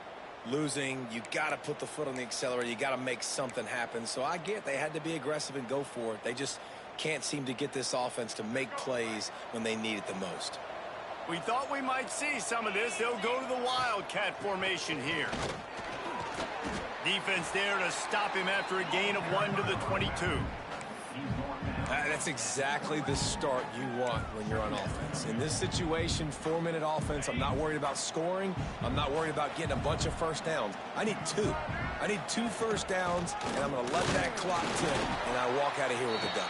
losing, you got to put the foot on the accelerator. You got to make something happen. So I get they had to be aggressive and go for it. They just can't seem to get this offense to make plays when they need it the most. We thought we might see some of this. They'll go to the Wildcat formation here. Defense there to stop him after a gain of 1 to the 22. That's exactly the start you want when you're on offense. In this situation, 4-minute offense, I'm not worried about scoring. I'm not worried about getting a bunch of first downs. I need 2. I need 2 first downs, and I'm going to let that clock tick, and I walk out of here with a dub.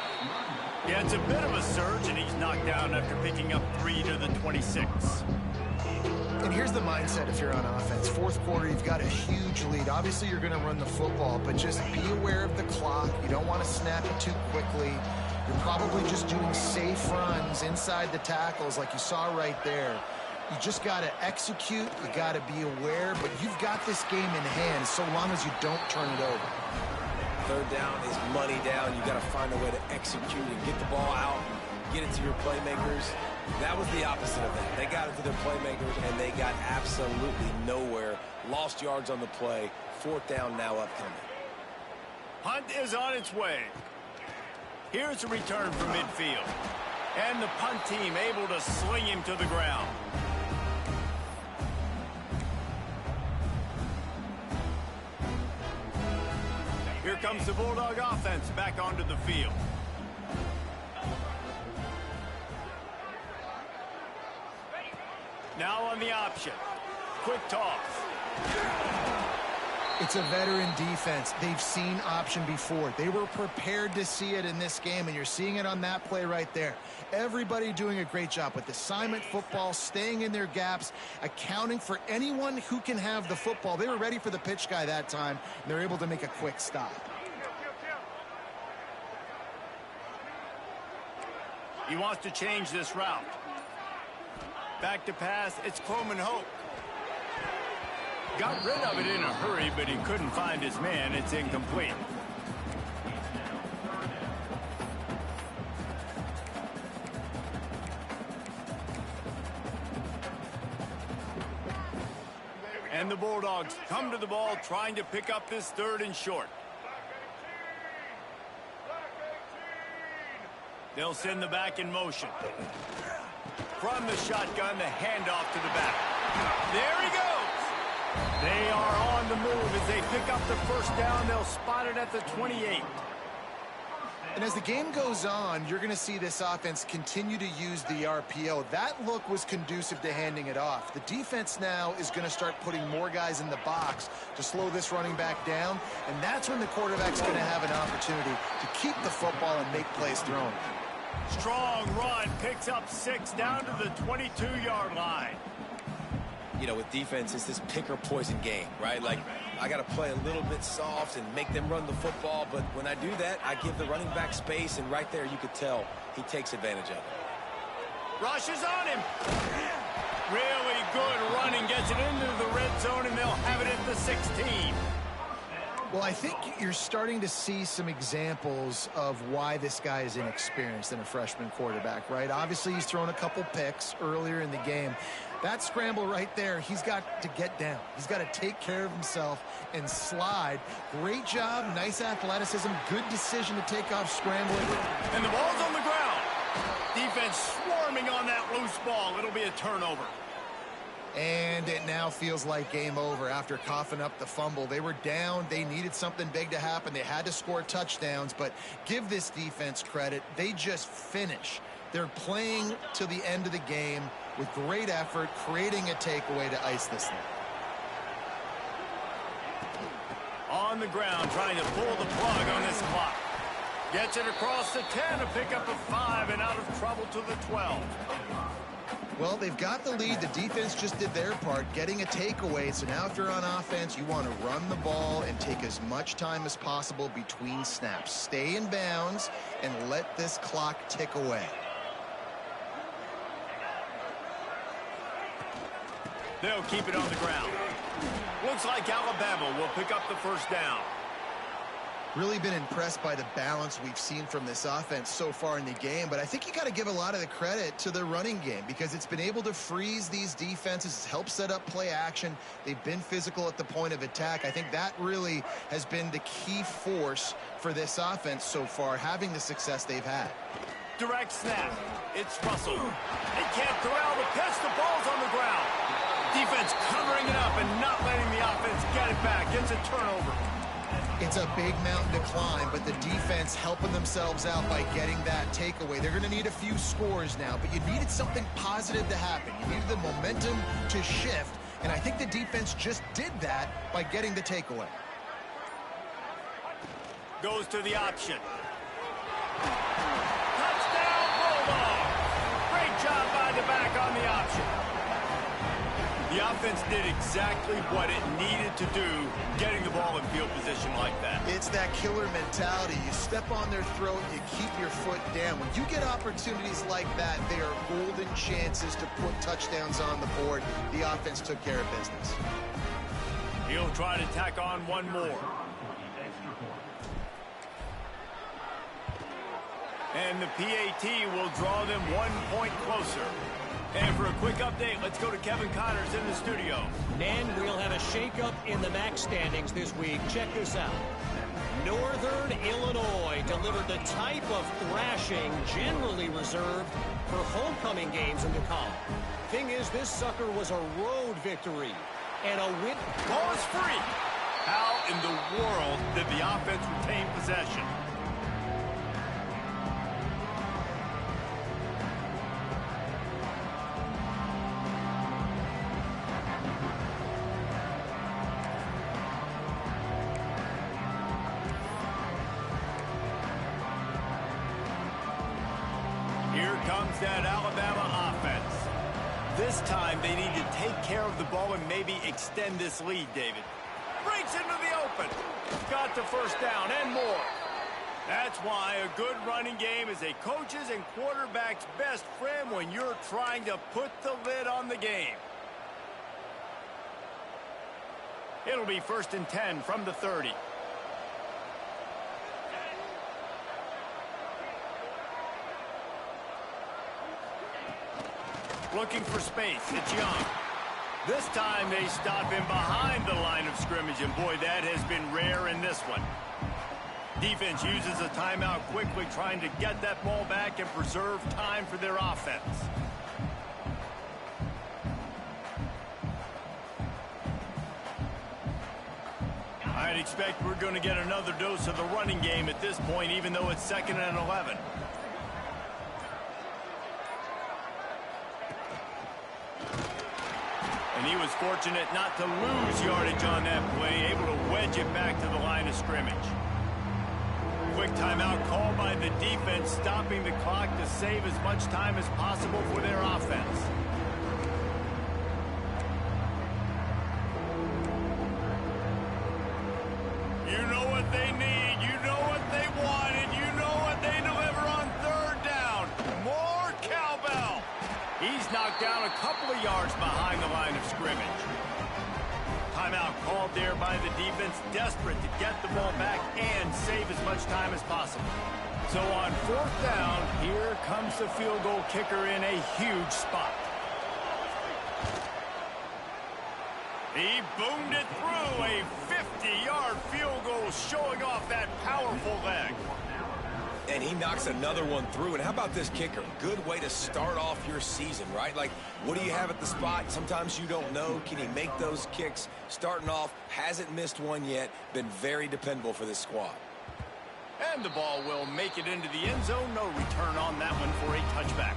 Yeah, it's a bit of a surge, and he's knocked down after picking up 3 to the 26. And here's the mindset if you're on offense. Fourth quarter, you've got a huge lead. Obviously, you're going to run the football, but just be aware of the clock. You don't want to snap it too quickly. You're probably just doing safe runs inside the tackles like you saw right there. You just got to execute. You got to be aware, but you've got this game in hand so long as you don't turn it over. Third down is money down. You got to find a way to execute and get the ball out, get it to your playmakers. That was the opposite of that. They got it to their playmakers, and they got absolutely nowhere. Lost yards on the play. Fourth down now upcoming. Punt is on its way. Here's a return from midfield. And the punt team able to sling him to the ground. Here comes the Bulldog offense back onto the field. Now on the option. Quick toss. It's a veteran defense. They've seen option before. They were prepared to see it in this game, and you're seeing it on that play right there. Everybody doing a great job with assignment football, staying in their gaps, accounting for anyone who can have the football. They were ready for the pitch guy that time, and they're able to make a quick stop. He wants to change this route. Back to pass, it's Coleman Hope. Got rid of it in a hurry, but he couldn't find his man. It's incomplete. And the Bulldogs come to the ball trying to pick up this third and short. They'll send the back in motion. From the shotgun, the handoff to the back. There he goes. They are on the move as they pick up the first down. They'll spot it at the 28. And as the game goes on, you're going to see this offense continue to use the RPO. That look was conducive to handing it off. The defense now is going to start putting more guys in the box to slow this running back down, and that's when the quarterback's going to have an opportunity to keep the football and make plays thrown. Strong run, picks up 6 down to the 22-yard line. you know, with defense, it's this pick or poison game, right? Like, I got to play a little bit soft and make them run the football, but when I do that, I give the running back space, and right there you could tell he takes advantage of it. Rushes on him. Really good running, gets it into the red zone, and they'll have it at the 16. Well, I think you're starting to see some examples of why this guy is inexperienced in a freshman quarterback, right? Obviously, he's thrown a couple picks earlier in the game. That scramble right there, he's got to get down. He's got to take care of himself and slide. Great job, nice athleticism, good decision to take off scrambling. And the ball's on the ground. Defense swarming on that loose ball. It'll be a turnover. And it now feels like game over after coughing up the fumble. They were down. They needed something big to happen. They had to score touchdowns, but give this defense credit. They just finish. They're playing to the end of the game with great effort, creating a takeaway to ice this thing. On the ground, trying to pull the plug on this clock. Gets it across the 10 to pick up a 5 and out of trouble to the 12. Well, they've got the lead. The defense just did their part, getting a takeaway. So now if you're on offense, you want to run the ball and take as much time as possible between snaps. Stay in bounds and let this clock tick away. They'll keep it on the ground. Looks like Alabama will pick up the first down. Really been impressed by the balance we've seen from this offense so far in the game, but I think you got to give a lot of the credit to the running game because it's been able to freeze these defenses, help set up play action. They've been physical at the point of attack. I think that really has been the key force for this offense so far, having the success they've had. Direct snap. It's Russell. They can't corral the pitch. The ball's on the ground. Defense covering it up and not letting the offense get it back. It's a turnover. It's a big mountain to climb, but the defense helping themselves out by getting that takeaway. They're going to need a few scores now, but you needed something positive to happen. You needed the momentum to shift, and I think the defense just did that by getting the takeaway. Goes to the option. Touchdown, Bulldogs! Great job by the back on the option. The offense did exactly what it needed to do, getting the ball in field position like that. It's that killer mentality. You step on their throat, you keep your foot down. When you get opportunities like that, they are golden chances to put touchdowns on the board. The offense took care of business. He'll try to tack on one more. And the PAT will draw them 1 point closer. And for a quick update, let's go to Kevin Connors in the studio. And we'll have a shakeup in the MAC standings this week. Check this out. Northern Illinois delivered the type of thrashing generally reserved for homecoming games in the column. Thing is, this sucker was a road victory and a win. Ball is free. How in the world did the offense retain possession? Comes that Alabama offense. This time they need to take care of the ball and maybe extend this lead, David. Breaks into the open. Got the first down and more. That's why a good running game is a coach's and quarterback's best friend when you're trying to put the lid on the game. It'll be 1st and 10 from the 30. Looking for space. It's Young. This time they stop him behind the line of scrimmage, and boy, that has been rare in this one. Defense uses a timeout quickly, trying to get that ball back and preserve time for their offense. I'd expect we're going to get another dose of the running game at this point, even though it's 2nd and 11. And he was fortunate not to lose yardage on that play, able to wedge it back to the line of scrimmage. Quick timeout called by the defense, stopping the clock to save as much time as possible for their offense. knocked down a couple of yards behind the line of scrimmage. Timeout called there by the defense, desperate to get the ball back and save as much time as possible. So on 4th down, here comes the field goal kicker in a huge spot. He boomed it through, a 50-yard field goal showing off that powerful leg. And he knocks another one through. And how about this kicker? Good way to start off your season, right? Like, what do you have at the spot? Sometimes you don't know. Can he make those kicks? Starting off, hasn't missed one yet. Been very dependable for this squad. And the ball will make it into the end zone. No return on that one for a touchback.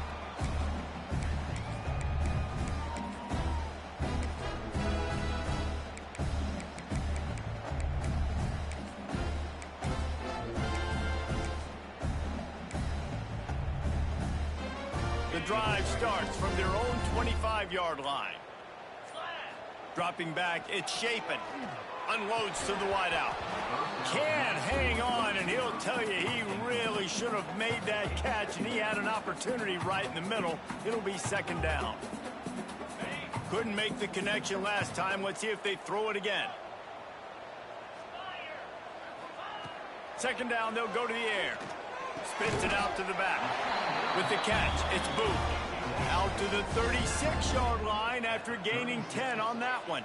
The drive starts from their own 25-yard line. Dropping back, it's Shapen. Unloads to the wideout. Can't hang on, and he'll tell you he really should have made that catch, and he had an opportunity right in the middle. It'll be 2nd down. Couldn't make the connection last time. Let's see if they throw it again. 2nd down, they'll go to the air. Spins it out to the back. With the catch, it's Booth. Out to the 36-yard line after gaining 10 on that one.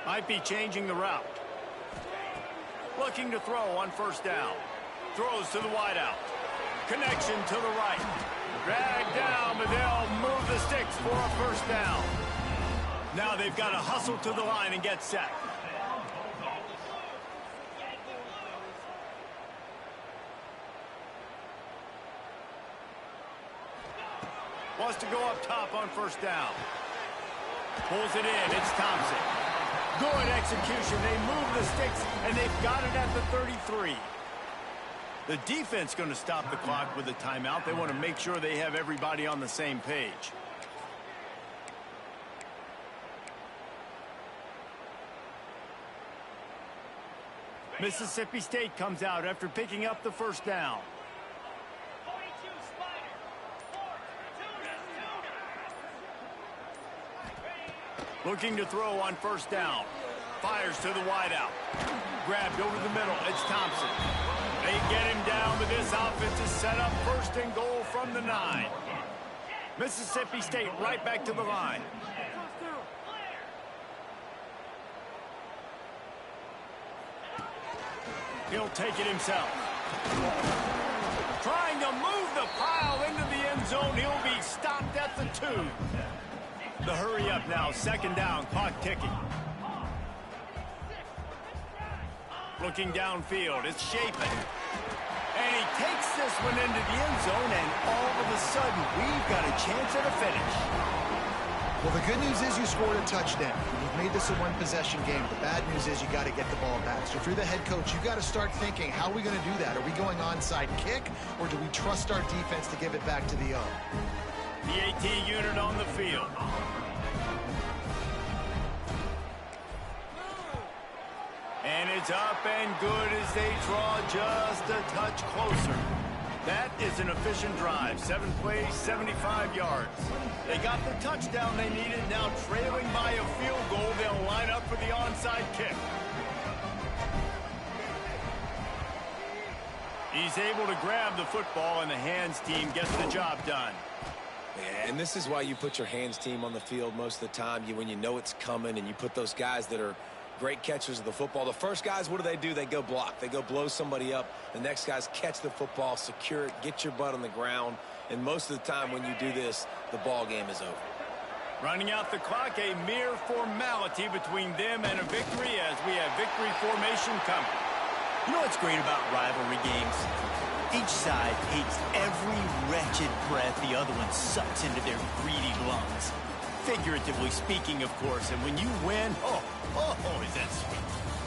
Might be changing the route. Looking to throw on 1st down. Throws to the wideout. Connection to the right. Dragged down, but they'll move the sticks for a 1st down. Now they've got to hustle to the line and get set. Wants to go up top on 1st down. Pulls it in. It's Thompson. Good execution. They move the sticks, and they've got it at the 33. The defense going to stop the clock with a timeout. They want to make sure they have everybody on the same page. Mississippi State comes out after picking up the 1st down. Looking to throw on 1st down. Fires to the wideout. Grabbed over the middle. It's Thompson. They get him down, but this offense is set up 1st and goal from the 9. Mississippi State right back to the line. He'll take it himself. Trying to move the pile into the end zone. He'll be stopped at the 2. The hurry up now, 2nd down, clock ticking. Looking downfield, it's Shapen. And he takes this one into the end zone, and all of a sudden, we've got a chance at a finish. Well, the good news is you scored a touchdown. You've made this a one-possession game. The bad news is you got to get the ball back. So if you're the head coach, you got to start thinking, how are we going to do that? Are we going onside kick, or do we trust our defense to give it back to the O? The AT unit on the field. And it's up and good as they draw just a touch closer. That is an efficient drive. 7 plays, 75 yards. They got the touchdown they needed. Now trailing by a field goal, they'll line up for the onside kick. He's able to grab the football, and the hands team gets the job done. Yeah, and this is why you put your hands team on the field most of the time. When you know it's coming, and you put those guys that are great catchers of the football. The first guys, what do? They go block. They go blow somebody up. The next guys catch the football, secure it, get your butt on the ground. And most of the time when you do this, the ball game is over. Running out the clock, a mere formality between them and a victory as we have victory formation coming. You know what's great about rivalry games? Each side hates every wretched breath the other one sucks into their greedy lungs. Figuratively speaking, of course, and when you win, oh, is that sweet.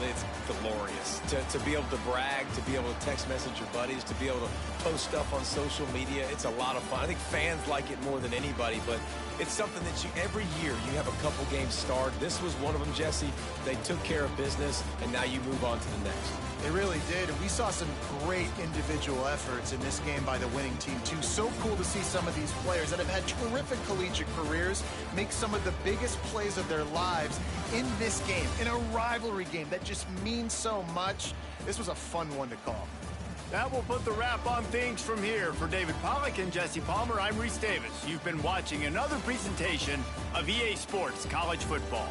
it's glorious to be able to brag, to be able to text message your buddies, to be able to post stuff on social media. It's a lot of fun. I think fans like it more than anybody, but it's something that every year you have a couple games start. This was one of them, Jesse. They took care of business, and now you move on to the next. They really did, and we saw some great individual efforts in this game by the winning team, too. So cool to see some of these players that have had terrific collegiate careers make some of the biggest plays of their lives in this game, in a rivalry game that just means so much. This was a fun one to call. That will put the wrap on things from here. For David Pollack and Jesse Palmer, I'm Reese Davis. You've been watching another presentation of EA Sports College Football.